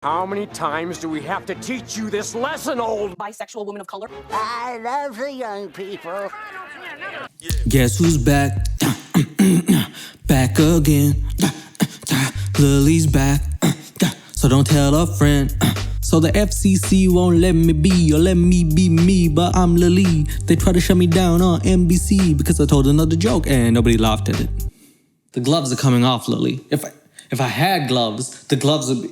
How many times do we have to teach you this lesson, old bisexual woman of color? I love the young people. Guess who's back? Back again. Lily's back. So don't tell a friend. So the FCC won't let me be or let me be me, but I'm Lilly. They try to shut me down on NBC because I told another joke and nobody laughed at it. The gloves are coming off, Lilly. If I had gloves, the gloves would be...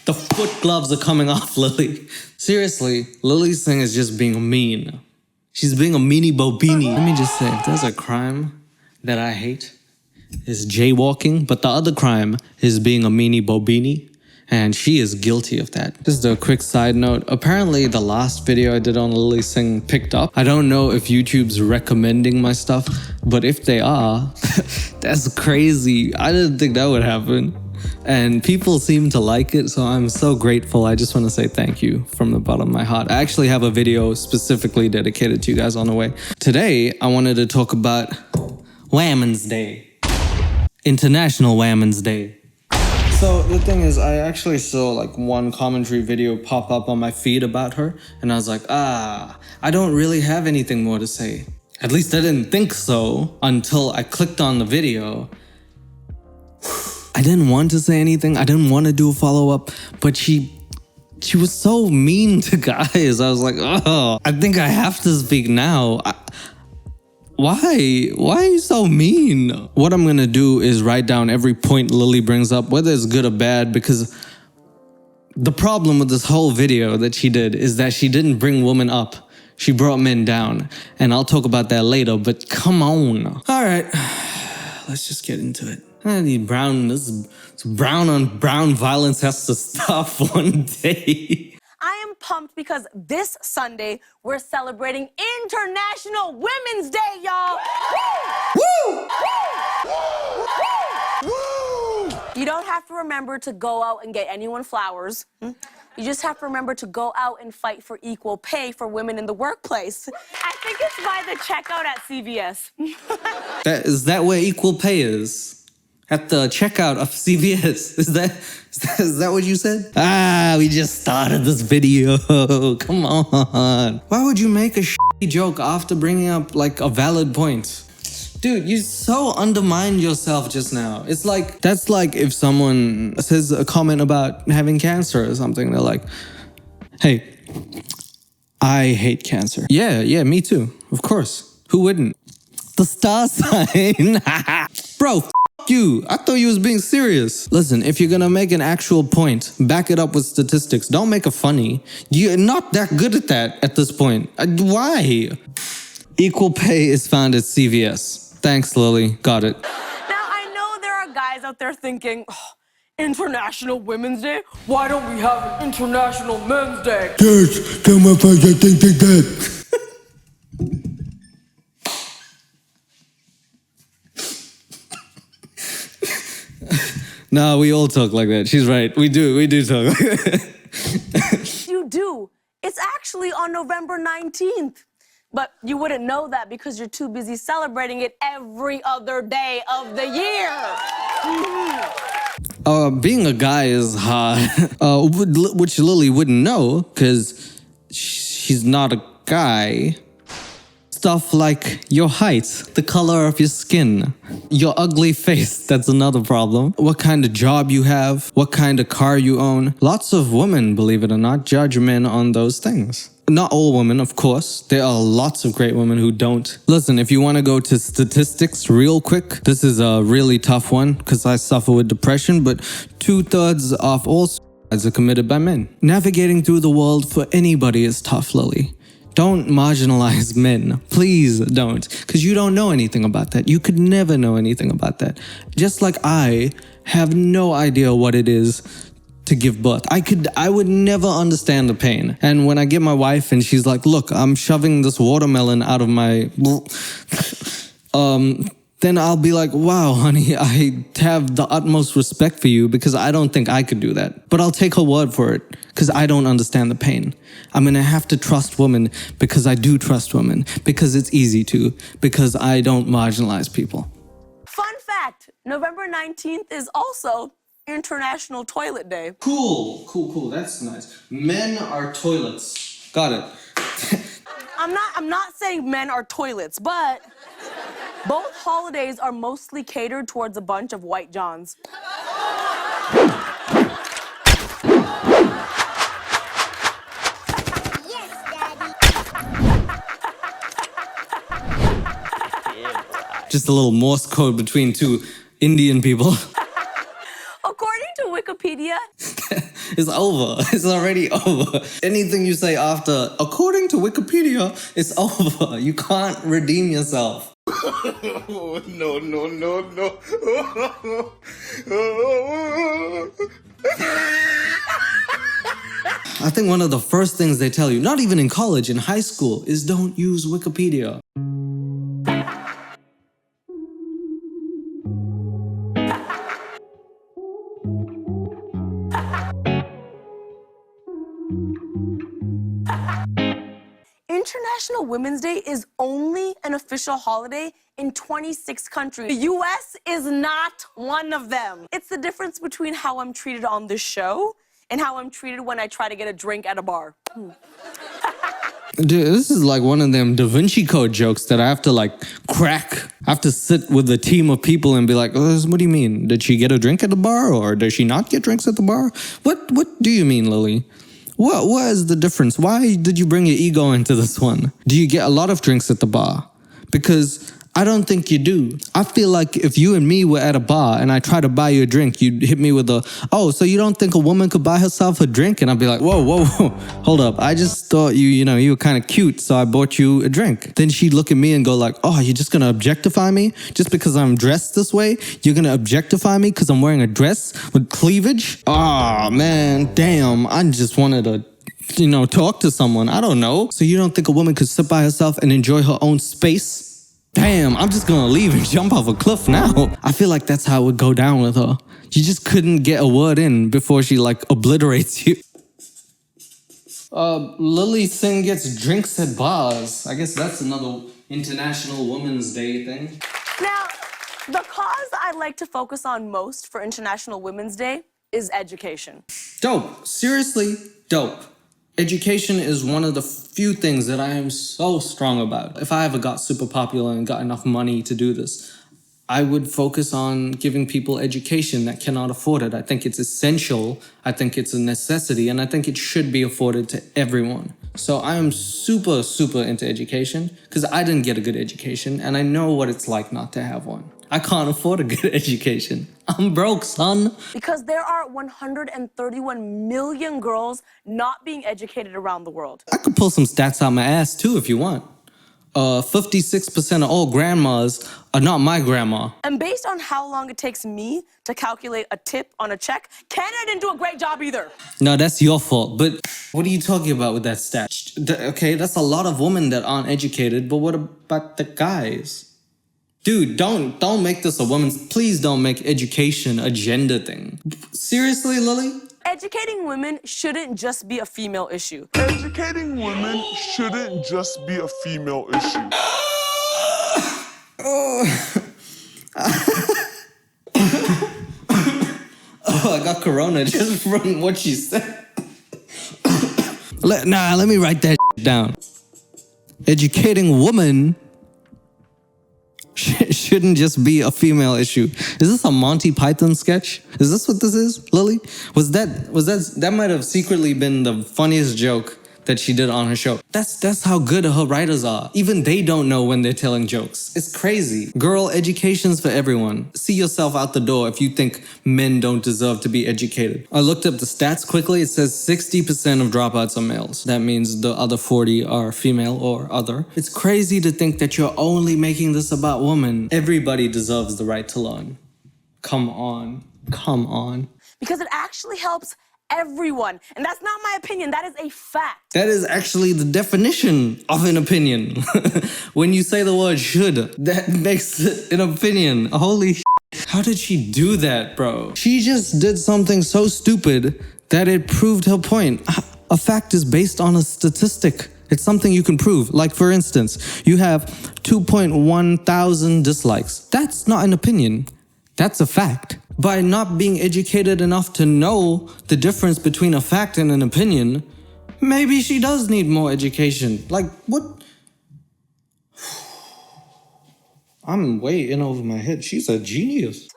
The foot gloves are coming off, Lilly. Seriously, Lilly Singh is just being mean. She's being a meanie bobini. Let me just say, if there's a crime that I hate, it's jaywalking, but the other crime is being a meanie bobini, and she is guilty of that. Just a quick side note, apparently the last video I did on Lilly Singh picked up. I don't know if YouTube's recommending my stuff, but if they are, that's crazy. I didn't think that would happen. And people seem to like it, so I'm so grateful. I just want to say thank you from the bottom of my heart. I actually have a video specifically dedicated to you guys on the way. Today, I wanted to talk about Women's Day. International Women's Day. So the thing is, I actually saw like one commentary video pop up on my feed about her, and I was like, I don't really have anything more to say. At least I didn't think so until I clicked on the video. I didn't want to say anything. I didn't want to do a follow-up, but she was so mean to guys. I was like, oh, I think I have to speak now. Why? Why are you so mean? What I'm gonna do is write down every point Lilly brings up, whether it's good or bad, because the problem with this whole video that she did is that she didn't bring women up. She brought men down, and I'll talk about that later, but come on. All right, let's just get into it. This brown on brown violence has to stop one day. I am pumped because this Sunday we're celebrating International Women's Day, y'all. Woo! You don't have to remember to go out and get anyone flowers. You just have to remember to go out and fight for equal pay for women in the workplace. I think it's by the checkout at CVS. Is that where equal pay is? At the checkout of CVS. Is that what you said? We just started this video. Come on. Why would you make a shitty joke after bringing up like a valid point? Dude, you so undermined yourself just now. It's like, that's like if someone says a comment about having cancer or something. They're like, hey, I hate cancer. Yeah, me too. Of course. Who wouldn't? The star sign. Bro, you. I thought you was being serious. Listen, if you're gonna make an actual point, back it up with statistics. Don't make it funny. You're not that good at that at this point. Why? Equal pay is found at CVS. Thanks, Lilly. Got it. Now, I know there are guys out there thinking, International Women's Day? Why don't we have an International Men's Day? Yes, tell my father think that. No, we all talk like that. She's right. We do talk like that. You do. It's actually on November 19th. But you wouldn't know that because you're too busy celebrating it every other day of the year. Being a guy is hard, which Lilly wouldn't know because she's not a guy. Stuff like your height, the color of your skin, your ugly face, that's another problem. What kind of job you have, what kind of car you own. Lots of women, believe it or not, judge men on those things. Not all women, of course. There are lots of great women who don't. Listen, if you want to go to statistics real quick, this is a really tough one because I suffer with depression, but 2/3 of all suicides are committed by men. Navigating through the world for anybody is tough, Lilly. Don't marginalize men. Please don't. Because you don't know anything about that. You could never know anything about that. Just like I have no idea what it is to give birth. I would never understand the pain. And when I get my wife and she's like, look, I'm shoving this watermelon out of my... then I'll be like, wow, honey, I have the utmost respect for you because I don't think I could do that. But I'll take her word for it because I don't understand the pain. I'm going to have to trust women because I do trust women, because it's easy to, because I don't marginalize people. Fun fact, November 19th is also International Toilet Day. Cool, cool, cool. That's nice. Men are toilets. Got it. I'm not saying men are toilets, but both holidays are mostly catered towards a bunch of white Johns. Yes, Daddy. Just a little Morse code between two Indian people. According to Wikipedia, It's over. It's already over. Anything you say after, according to Wikipedia, it's over. You can't redeem yourself. Oh, no, no, no, no. I think one of the first things they tell you, not even in college, in high school, is don't use Wikipedia. International Women's Day is only an official holiday in 26 countries. The US is not one of them. It's the difference between how I'm treated on this show and how I'm treated when I try to get a drink at a bar. Dude, this is like one of them Da Vinci Code jokes that I have to like crack. I have to sit with a team of people and be like, what do you mean? Did she get a drink at the bar or does she not get drinks at the bar? What do you mean, Lily? What is the difference? Why did you bring your ego into this one? Do you get a lot of drinks at the bar? Because I don't think you do. I feel like if you and me were at a bar and I try to buy you a drink, you'd hit me with a, oh, so you don't think a woman could buy herself a drink? And I'd be like, whoa, hold up. I just thought you were kind of cute, so I bought you a drink. Then she'd look at me and go like, oh, you're just gonna objectify me? Just because I'm dressed this way? You're gonna objectify me because I'm wearing a dress with cleavage? Ah, man, damn. I just wanted to talk to someone. I don't know. So you don't think a woman could sit by herself and enjoy her own space? Damn, I'm just gonna leave and jump off a cliff now. I feel like that's how it would go down with her. You just couldn't get a word in before she like obliterates you. Lilly Singh gets drinks at bars. I guess that's another International Women's Day thing. Now, the cause I like to focus on most for International Women's Day is education. Dope. Seriously, dope. Education is one of the few things that I am so strong about. If I ever got super popular and got enough money to do this, I would focus on giving people education that cannot afford it. I think it's essential, I think it's a necessity, and I think it should be afforded to everyone. So I am super, super into education because I didn't get a good education and I know what it's like not to have one. I can't afford a good education. I'm broke, son. Because there are 131 million girls not being educated around the world. I could pull some stats out my ass too if you want. 56% of all grandmas are not my grandma. And based on how long it takes me to calculate a tip on a check, Canada didn't do a great job either. No, that's your fault. But what are you talking about with that stat? Okay, that's a lot of women that aren't educated, but what about the guys? Dude, don't make this a woman's... Please don't make education a gender thing. Seriously, Lily? Educating women shouldn't just be a female issue. Educating women shouldn't just be a female issue. Oh, I got corona just from what she said. Let me write that down. Educating women shouldn't just be a female issue. Is this a Monty Python sketch? Is this what this is, Lily? That might have secretly been the funniest joke that she did on her show. That's how good her writers are. Even they don't know when they're telling jokes. It's crazy. Girl, education's for everyone. See yourself out the door if you think men don't deserve to be educated. I looked up the stats quickly. It says 60% of dropouts are males. That means the other 40 are female or other. It's crazy to think that you're only making this about women. Everybody deserves the right to learn. Come on. Come on. Because it actually helps everyone. And that's not my opinion. That is a fact. That is actually the definition of an opinion. When you say the word should, that makes it an opinion. Holy shit. How did she do that, bro? She just did something so stupid that it proved her point. A fact is based on a statistic. It's something you can prove. Like, for instance, you have 2.1 thousand dislikes. That's not an opinion. That's a fact. by not being educated enough to know the difference between a fact and an opinion, maybe she does need more education. Like, what? I'm way in over my head. She's a genius.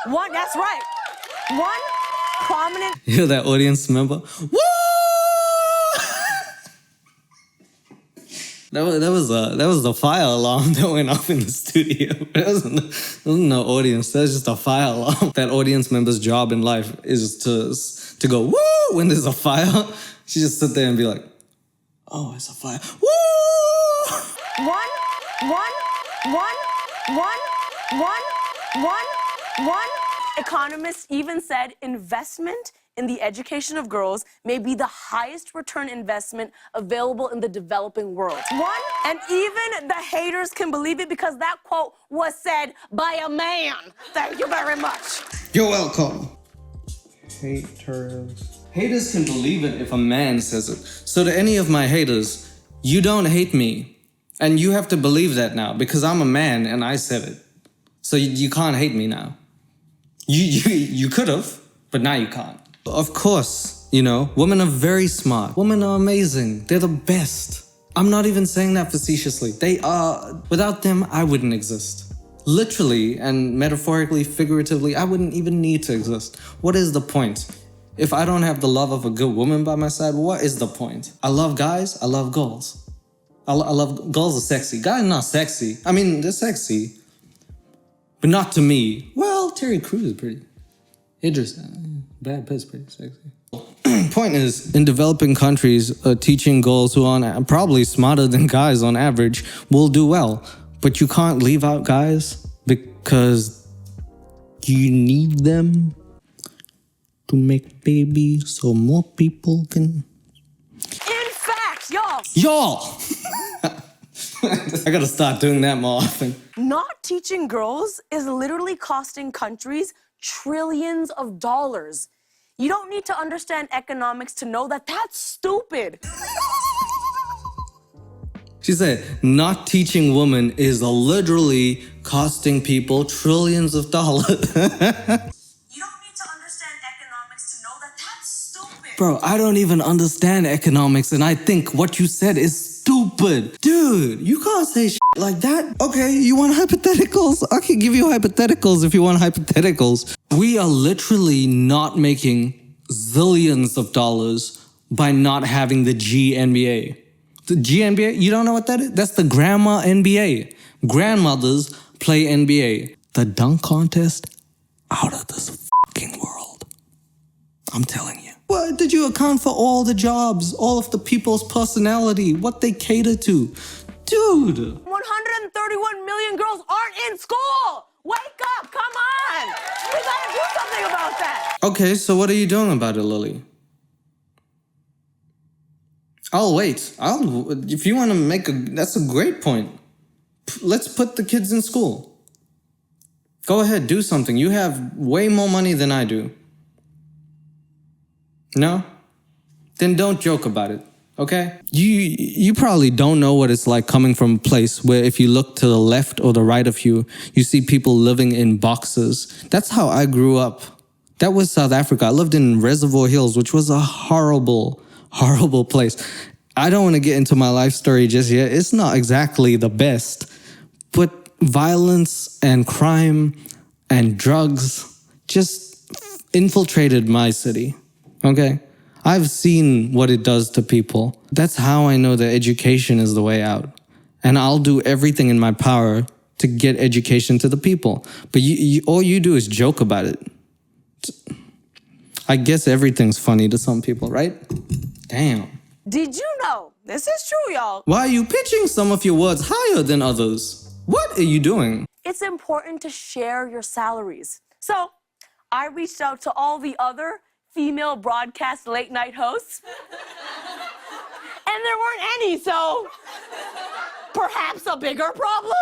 That's right. One prominent... Hear that, audience member? Woo! That was the fire alarm that went off in the studio. There wasn't no audience. That was just a fire alarm. That audience member's job in life is to go woo when there's a fire. She just sit there and be like, oh, it's a fire. Woo! One economist even said investment in the education of girls may be the highest return investment available in the developing world. And even the haters can believe it because that quote was said by a man. Thank you very much. You're welcome. Haters. Haters can believe it if a man says it. So to any of my haters, you don't hate me. And you have to believe that now because I'm a man and I said it. So you can't hate me now. You could have, but now you can't. Of course, you know, women are very smart. Women are amazing. They're the best. I'm not even saying that facetiously. They are. Without them, I wouldn't exist. Literally and metaphorically, figuratively, I wouldn't even need to exist. What is the point? If I don't have the love of a good woman by my side, what is the point? I love guys. I love girls. I love girls are sexy. Guys are not sexy. I mean, they're sexy. But not to me. Well, Terry Crews is pretty. Idris, Brad Pitt's pretty sexy. Point is, in developing countries, teaching girls who are probably smarter than guys on average will do well. But you can't leave out guys because you need them to make babies so more people can... In fact, y'all! Y'all! I gotta start doing that more often. Not teaching girls is literally costing countries trillions of dollars. You don't need to understand economics to know that that's stupid. She said, not teaching women is literally costing people trillions of dollars. You don't need to understand economics to know that that's stupid. Bro, I don't even understand economics and I think what you said is stupid. Dude, you can't say shit like that. Okay, you want hypotheticals? I can give you hypotheticals if you want hypotheticals. We are literally not making zillions of dollars by not having the GNBA. The GNBA, you don't know what that is? That's the grandma NBA. Grandmothers play NBA. The dunk contest, out of this fucking world. I'm telling you. What did you account for all the jobs, all of the people's personality, what they cater to? Dude. 131 million girls aren't in school. Wake up, come on. We gotta do something about that. Okay, so what are you doing about it, Lily? I'll wait. If you want to that's a great point. Let's put the kids in school. Go ahead, do something. You have way more money than I do. No? Then don't joke about it, okay? You probably don't know what it's like coming from a place where if you look to the left or the right of you, you see people living in boxes. That's how I grew up. That was South Africa. I lived in Reservoir Hills, which was a horrible, horrible place. I don't want to get into my life story just yet. It's not exactly the best. But violence and crime and drugs just infiltrated my city. Okay? I've seen what it does to people. That's how I know that education is the way out. And I'll do everything in my power to get education to the people. But all you do is joke about it. I guess everything's funny to some people, right? Damn. Did you know? This is true, y'all. Why are you pitching some of your words higher than others? What are you doing? It's important to share your salaries. So I reached out to all the other female broadcast late night hosts. And there weren't any, so perhaps a bigger problem?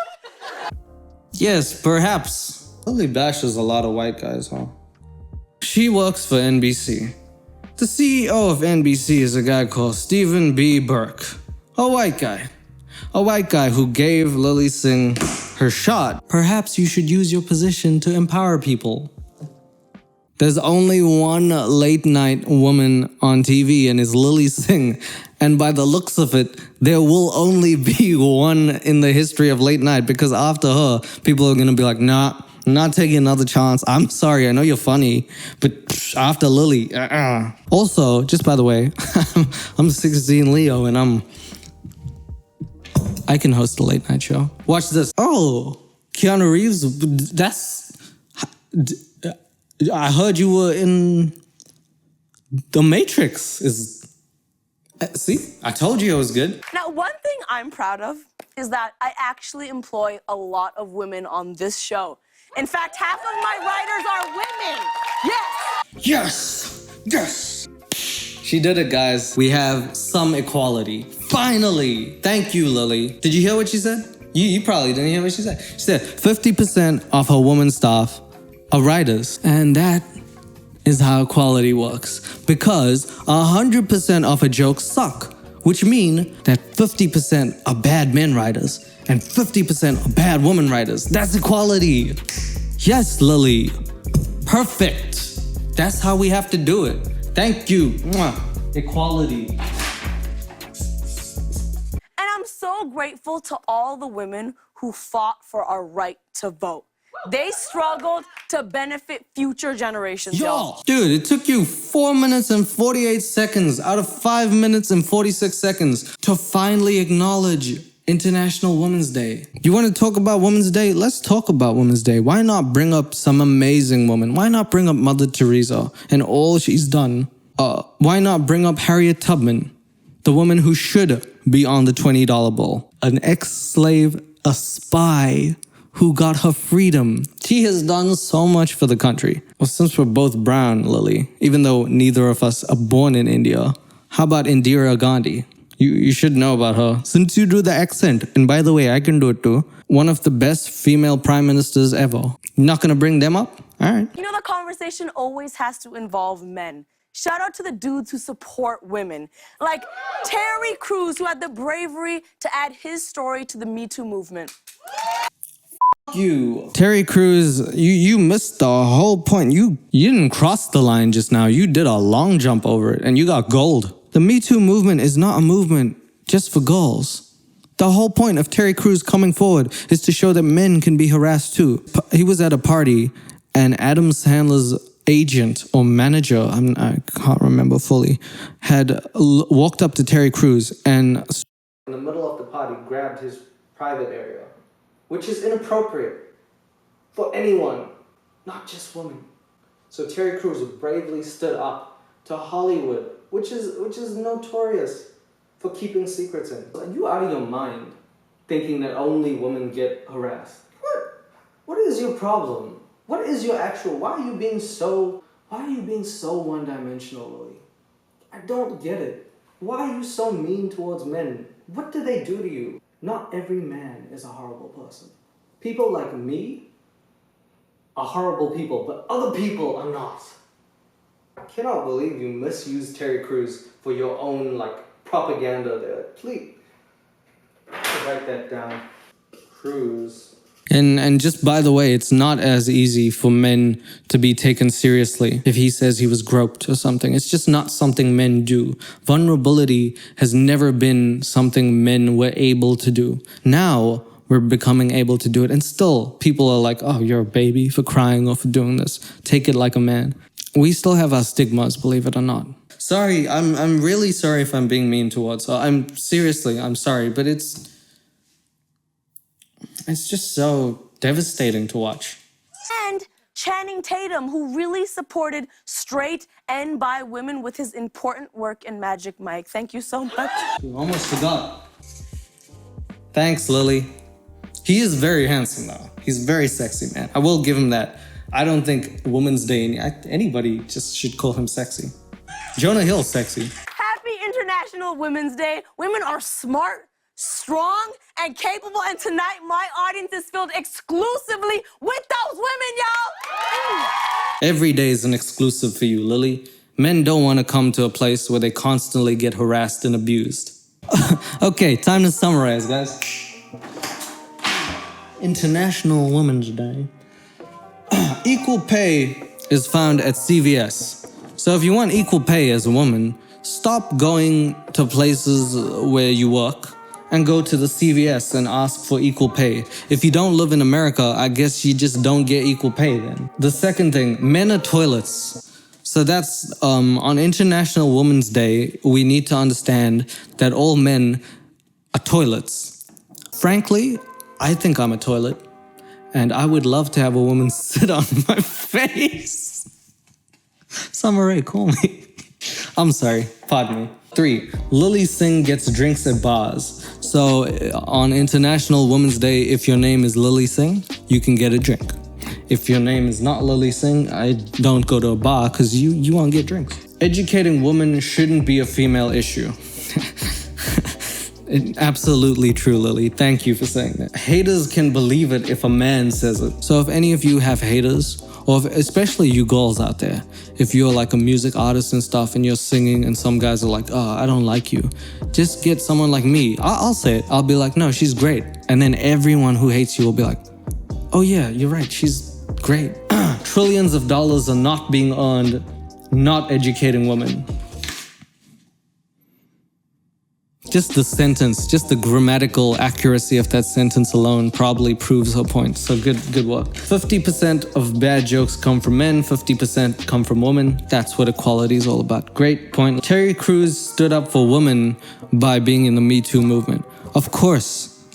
Yes, perhaps. Lily bashes a lot of white guys, huh? She works for NBC. The CEO of NBC is a guy called Stephen B. Burke. A white guy. A white guy who gave Lilly Singh her shot. Perhaps you should use your position to empower people. There's only one late night woman on TV and it's Lilly Singh. And by the looks of it, there will only be one in the history of late night because after her, people are gonna be like, nah, I'm not taking another chance. I'm sorry, I know you're funny, but after Lilly, Also, just by the way, I'm 16leo and I can host a late night show. Watch this. Oh, Keanu Reeves, I heard you were in The Matrix. See, I told you it was good. Now, one thing I'm proud of is that I actually employ a lot of women on this show. In fact, half of my writers are women. Yes! Yes! Yes! She did it, guys. We have some equality. Finally! Thank you, Lilly. Did you hear what she said? You probably didn't hear what she said. She said 50% of her woman staff are writers. And that is how equality works. Because 100% of her jokes suck. Which mean that 50% are bad men writers. And 50% are bad woman writers. That's equality. Yes, Lilly. Perfect. That's how we have to do it. Thank you. Mwah. Equality. And I'm so grateful to all the women who fought for our right to vote. They struggled to benefit future generations, y'all. Dude, it took you 4 minutes and 48 seconds out of 5 minutes and 46 seconds to finally acknowledge International Women's Day. You want to talk about Women's Day? Let's talk about Women's Day. Why not bring up some amazing women? Why not bring up Mother Teresa and all she's done? Why not bring up Harriet Tubman, the woman who should be on the $20 bill? An ex-slave, a spy who got her freedom. She has done so much for the country. Well, since we're both brown, Lilly, even though neither of us are born in India, how about Indira Gandhi? You should know about her. Since you do the accent, and by the way, I can do it too, one of the best female prime ministers ever. You're not gonna bring them up? All right. You know, the conversation always has to involve men. Shout out to the dudes who support women. Like Terry Crews, who had the bravery to add his story to the Me Too movement. You. Terry Crews, you missed the whole point. You didn't cross the line just now. You did a long jump over it and you got gold. The Me Too movement is not a movement just for girls. The whole point of Terry Crews coming forward is to show that men can be harassed too. He was at a party and Adam Sandler's agent or manager, I can't remember fully, had walked up to Terry Crews and in the middle of the party grabbed his private area, which is inappropriate for anyone, not just women. So Terry Crews bravely stood up to Hollywood, which is notorious for keeping secrets in. Are you out of your mind thinking that only women get harassed? What is your problem? What is your actual, why are you being so one-dimensional, Lilly? I don't get it. Why are you so mean towards men? What did they do to you? Not every man is a horrible person. People like me are horrible people, but other people are not. I cannot believe you misused Terry Crews for your own, propaganda there. Please, write that down. Crews. And just by the way, it's not as easy for men to be taken seriously if he says he was groped or something. It's just not something men do. Vulnerability has never been something men were able to do. Now we're becoming able to do it. And still, people are like, oh, you're a baby for crying or for doing this. Take it like a man. We still have our stigmas, believe it or not. Sorry, I'm really sorry if I'm being mean towards her. I'm sorry, but it's just so devastating to watch. And Channing Tatum, who really supported straight and bi women with his important work in Magic Mike. Thank you so much. You almost forgot. Thanks, Lilly. He is very handsome, though. He's very sexy, man. I will give him that. I don't think Women's Day, anybody just should call him sexy. Jonah Hill, sexy. Happy International Women's Day. Women are smart, strong, and capable, and tonight my audience is filled exclusively with those women, y'all. Every day is an exclusive for you, Lilly. Men don't want to come to a place where they constantly get harassed and abused. Okay, time to summarize, guys. International Women's Day. Equal pay is found at CVS. So if you want equal pay as a woman, stop going to places where you work and go to the CVS and ask for equal pay. If you don't live in America, I guess you just don't get equal pay then. The second thing, men are toilets. So that's on International Women's Day, we need to understand that all men are toilets. Frankly, I think I'm a toilet, and I would love to have a woman sit on my face. Summer Rae, call me. I'm sorry, pardon me. 3, Lilly Singh gets drinks at bars. So on International Women's Day, if your name is Lilly Singh, you can get a drink. If your name is not Lilly Singh, I don't go to a bar because you won't get drinks. Educating women shouldn't be a female issue. Absolutely true, Lily. Thank you for saying that. Haters can believe it if a man says it. So if any of you have haters, or especially you girls out there, if you're like a music artist and stuff and you're singing and some guys are like, oh, I don't like you, just get someone like me. I'll say it. I'll be like, no, she's great. And then everyone who hates you will be like, oh yeah, you're right, she's great. Trillions of dollars are not being earned not educating women. Just the sentence, just the grammatical accuracy of that sentence alone probably proves her point. So good work. 50% of bad jokes come from men, 50% come from women. That's what equality is all about. Great point. Terry Crews stood up for women by being in the Me Too movement. Of course,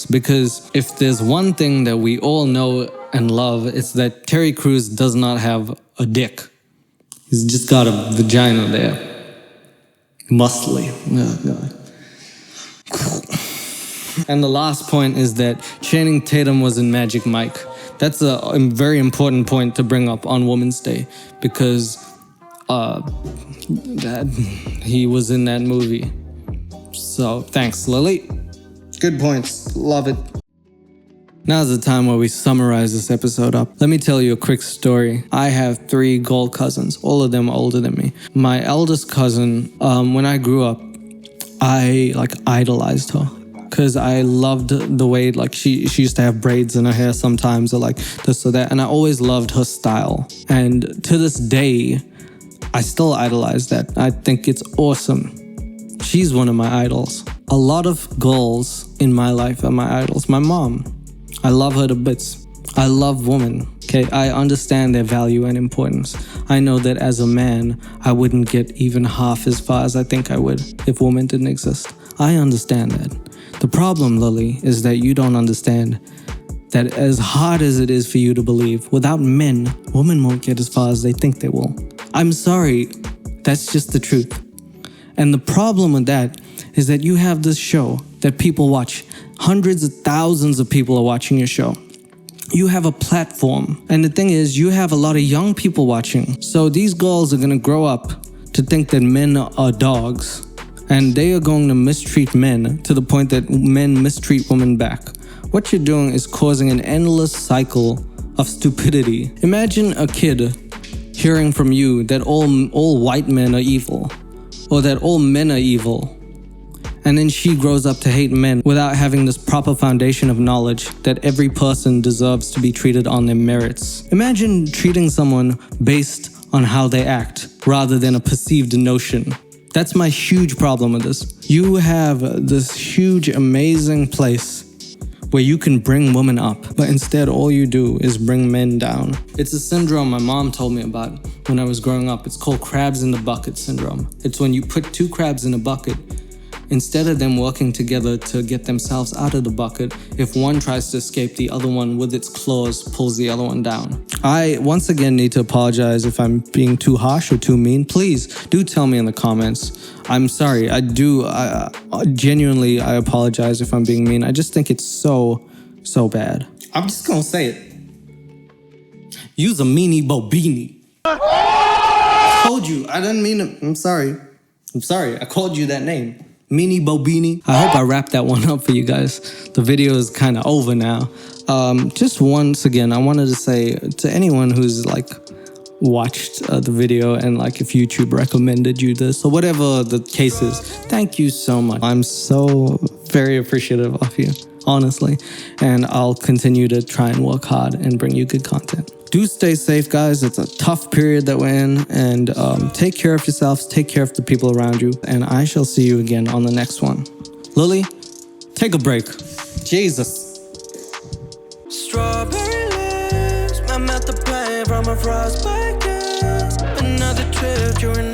because if there's one thing that we all know and love, it's that Terry Crews does not have a dick. He's just got a vagina there. Muscly. Oh, God. And the last point is that Channing Tatum was in Magic Mike. That's a very important point to bring up on Women's Day because he was in that movie. So thanks, Lily. Good points. Love it. Now's the time where we summarize this episode up. Let me tell you a quick story. I have 3 gold cousins, all of them older than me. My eldest cousin, when I grew up, I idolized her because I loved the way she used to have braids in her hair sometimes or this or that, and I always loved her style. And to this day, I still idolize that. I think it's awesome. She's one of my idols. A lot of girls in my life are my idols. My mom, I love her to bits. I love women. Okay, I understand their value and importance. I know that as a man, I wouldn't get even half as far as I think I would if women didn't exist. I understand that. The problem, Lily, is that you don't understand that as hard as it is for you to believe, without men, women won't get as far as they think they will. I'm sorry, that's just the truth. And the problem with that is that you have this show that people watch. Hundreds of thousands of people are watching your show. You have a platform. And the thing is, you have a lot of young people watching. So these girls are going to grow up to think that men are dogs. And they are going to mistreat men to the point that men mistreat women back. What you're doing is causing an endless cycle of stupidity. Imagine a kid hearing from you that all white men are evil. Or that all men are evil. And then she grows up to hate men without having this proper foundation of knowledge that every person deserves to be treated on their merits. Imagine treating someone based on how they act rather than a perceived notion. That's my huge problem with this. You have this huge, amazing place where you can bring women up, but instead all you do is bring men down. It's a syndrome my mom told me about when I was growing up. It's called crabs in the bucket syndrome. It's when you put 2 crabs in a bucket. Instead of them working together to get themselves out of the bucket, if one tries to escape, the other one with its claws pulls the other one down. I once again need to apologize if I'm being too harsh or too mean. Please do tell me in the comments. I'm sorry. I genuinely apologize if I'm being mean. I just think it's so bad. I'm just gonna say it. You's a meanie bobini. I told you. I didn't mean it. I'm sorry. I called you that name. Meanie Bobini. I hope I wrapped that one up for you guys. The video is kind of over now. Just once again, I wanted to say to anyone who's watched the video and if YouTube recommended you this or whatever the case is, thank you so much. I'm so very appreciative of you, honestly. And I'll continue to try and work hard and bring you good content. Do stay safe, guys. It's a tough period that we're in. And take care of yourselves. Take care of the people around you. And I shall see you again on the next one. Lily, take a break. Jesus. Strawberry lips, I'm at the plane from a frostbite kiss. Another trip, you're in